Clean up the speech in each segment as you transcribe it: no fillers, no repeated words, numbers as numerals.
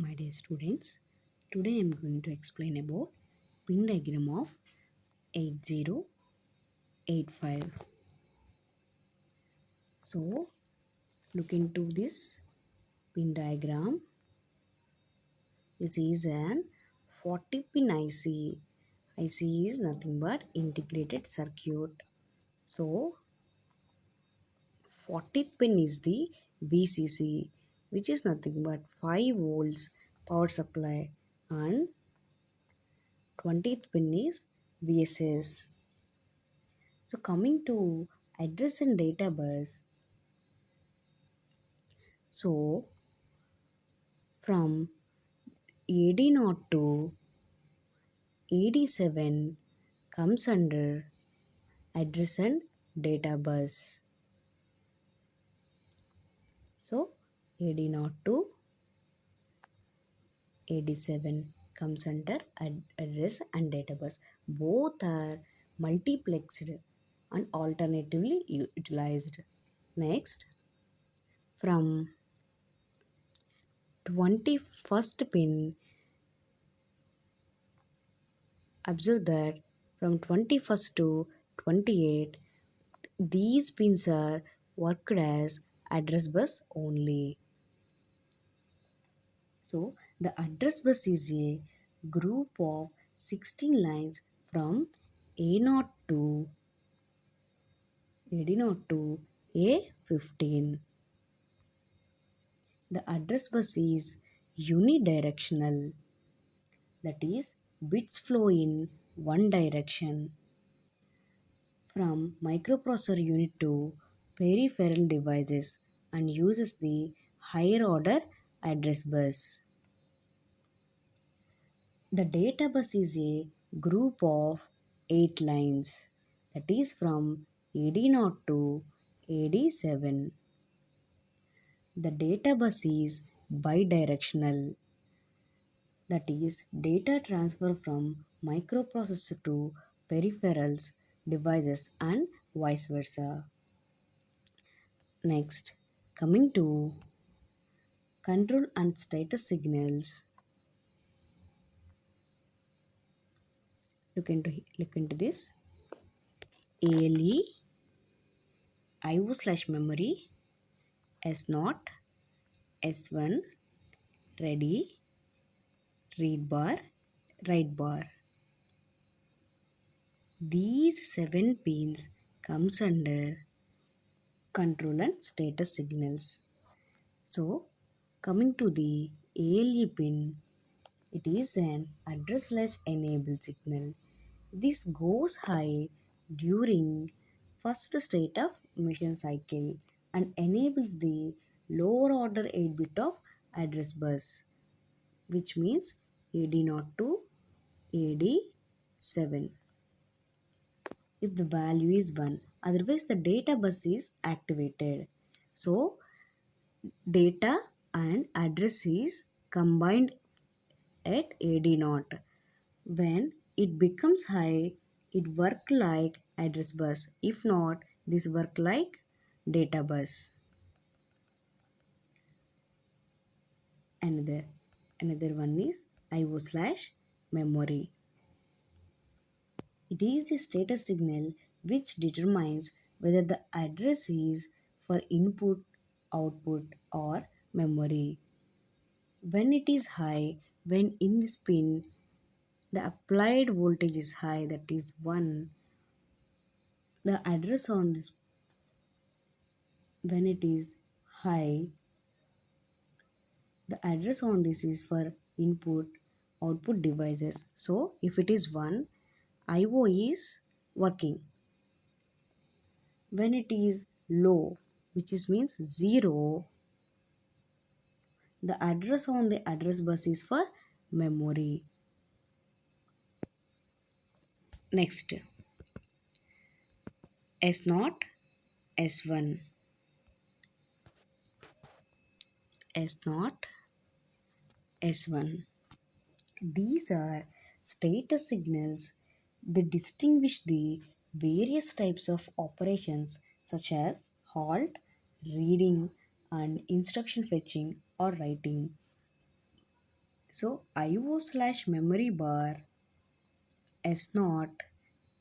My dear students, today I am going to explain about pin diagram of 8085. So, look into this pin diagram. This is an 40 pin IC. IC is nothing but integrated circuit. So, 40th pin is the VCC, which is nothing but 5 volts power supply, and 20th pin is VSS. So coming to address and data bus, so from AD0 to AD7 comes under address and data bus. So AD0 to AD7 comes under address and data bus. Both are multiplexed and alternatively utilized. Next, from 21st pin, observe that from 21st to 28, these pins are worked as address bus only. So the address bus is a group of 16 lines from A0 to AD0 to A15. The address bus is unidirectional, that is, bits flow in one direction from microprocessor unit to peripheral devices and uses the higher order address bus. The data bus is a group of 8 lines, that is from AD0 to AD7. The data bus is bidirectional, that is data transfer from microprocessor to peripherals devices and vice versa. Next, coming to control and status signals, look into this. ALE IO/memory S0 S1 ready read bar write bar. These 7 pins comes under control and status signals. So coming to the ALE pin, it is an address latch enabled signal. This goes high during first state of mission cycle and enables the lower order 8 bit of address bus, which means AD0 to AD7 if the value is 1. Otherwise, the data bus is activated. So, data and address is combined at AD0. When it becomes high, it work like address bus. If not, this work like data bus. Another one is IO/memory. It is a status signal which determines whether the address is for input, output, or memory. When it is high, when in this pin the applied voltage is high, that is 1, the address on this, when it is high, the address on this is for input output devices. So if it is 1, IO is working. When it is low, which is means 0, the address on the address bus is for memory. Next, S0 S1 S0 S1. These are status signals that distinguish the various types of operations such as halt, reading, and instruction fetching or writing. So IO slash memory bar S0,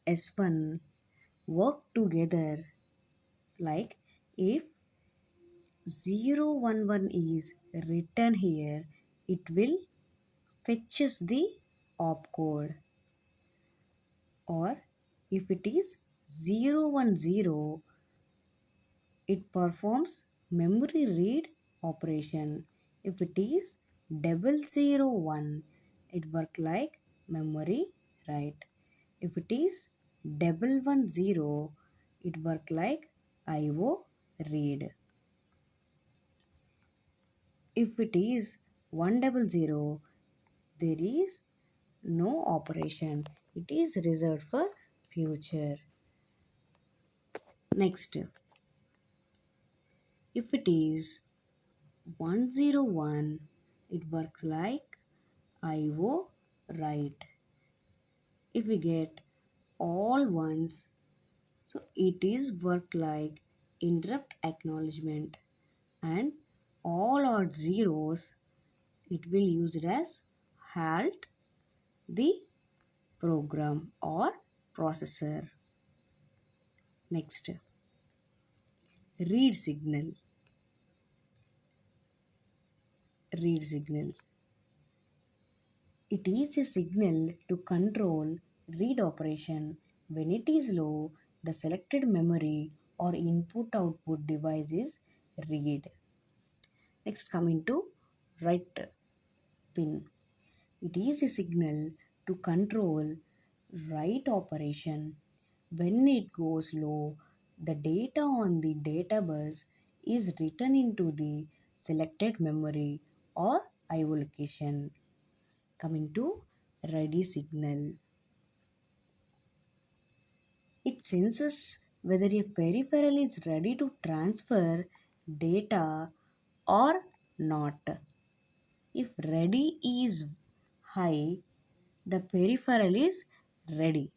S1 work together like if 011 is written here, it will fetches the opcode, or if it is 010, it performs memory read operation. If it is 001, it work like memory write. If it is 110, it work like IO read. If it is 100, there is no operation. It is reserved for future. Next, if it is 101, it works like IO write. If we get all ones, so it is work like interrupt acknowledgement, and all are zeros, it will use it as halt the program or processor. Next, read signal. Read signal. It is a signal to control read operation. When it is low, the selected memory or input output device is read. Next, coming to write pin. It is a signal to control write operation. When it goes low, the data on the data bus is written into the selected memory or IO location. Coming to ready signal. It senses whether a peripheral is ready to transfer data or not. If ready is high, the peripheral is ready.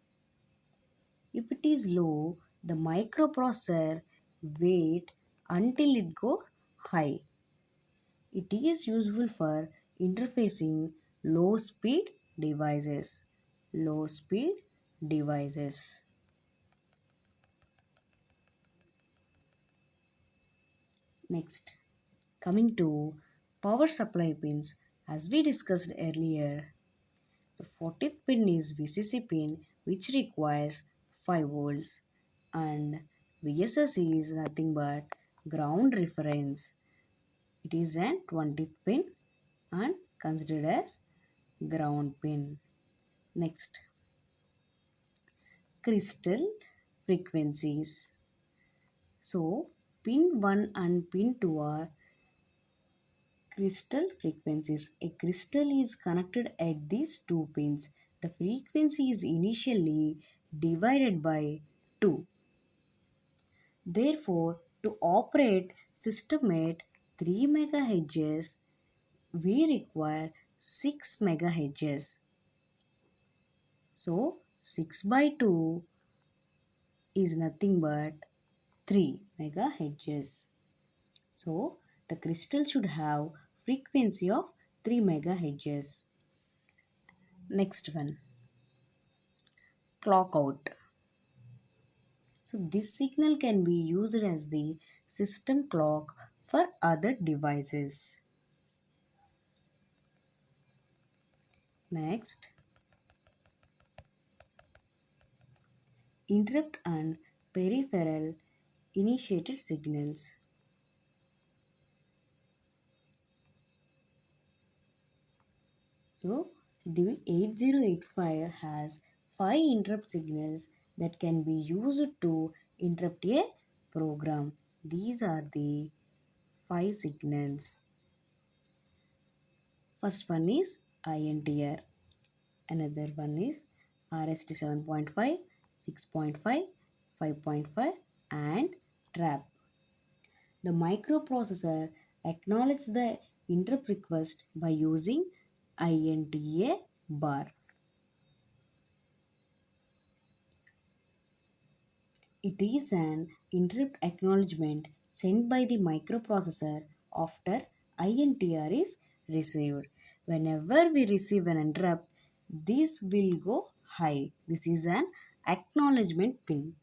If it is low, the microprocessor wait until it go high. It is useful for interfacing low speed devices. Low speed devices. Next, coming to power supply pins, as we discussed earlier. So 40th pin is VCC pin, which requires 5 volts, and VSS is nothing but ground reference. It is an 20th pin and considered as ground pin. Next, crystal frequencies. So pin 1 and pin 2 are crystal frequencies. A crystal is connected at these two pins. The frequency is initially divided by 2. Therefore, to operate system at 3 MHz, we require 6 MHz. So, 6 by 2 is nothing but 3 MHz. So, the crystal should have frequency of 3 MHz. Next one, clock out. So this signal can be used as the system clock for other devices. Next, interrupt and peripheral initiated signals. So the 8085 has 5 interrupt signals that can be used to interrupt a program. These are the 5 signals. First one is INTR. Another one is RST 7.5, 6.5, 5.5 and trap. The microprocessor acknowledges the interrupt request by using INTA bar. It is an interrupt acknowledgement sent by the microprocessor after INTR is received. Whenever we receive an interrupt, this will go high. This is an acknowledgement pin.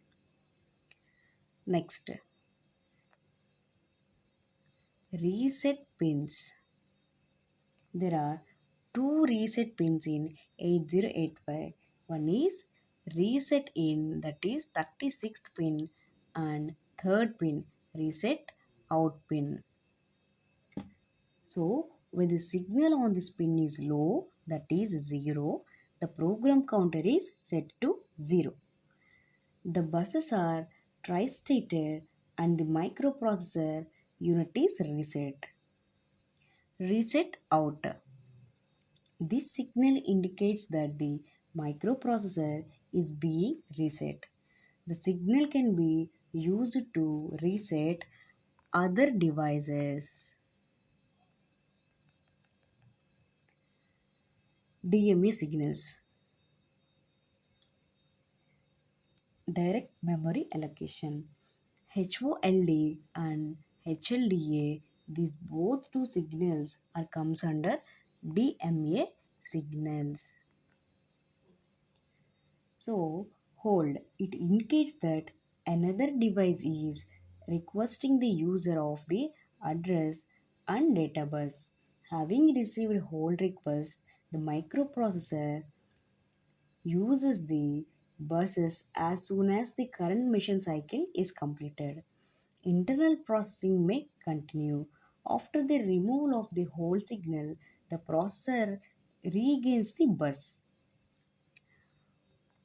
Next, reset pins. There are two reset pins in 8085. One is reset in, that is 36th pin, and third pin reset out pin. So when the signal on this pin is low, that is 0, the program counter is set to 0. The buses are tri-stated and the microprocessor unit is reset. Reset out. This signal indicates that the microprocessor is being reset. The signal can be used to reset other devices. DMA signals, direct memory allocation. HOLD and HLDA, these both two signals are comes under DMA signals. So, hold, it indicates that another device is requesting the user of the address and data bus. Having received hold request, the microprocessor uses the buses as soon as the current mission cycle is completed. Internal processing may continue. After the removal of the hold signal, the processor regains the bus.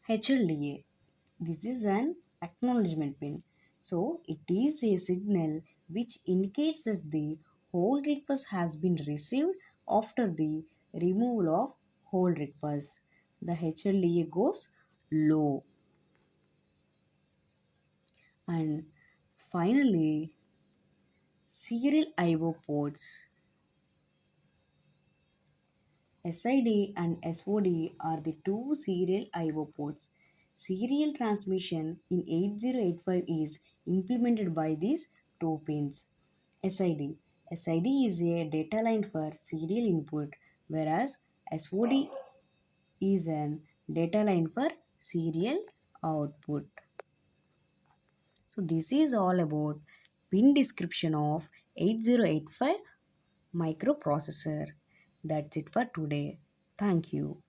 HLDA. This is an acknowledgement pin. So it is a signal which indicates that the hold request has been received after the removal of hold request. The HLDA goes low. And finally, serial IO ports. SID and SOD are the two serial IO ports. Serial transmission in 8085 is implemented by these two pins. SID. SID is a data line for serial input, whereas SOD is an data line for serial output. So this is all about pin description of 8085 microprocessor. That's it for today. Thank you.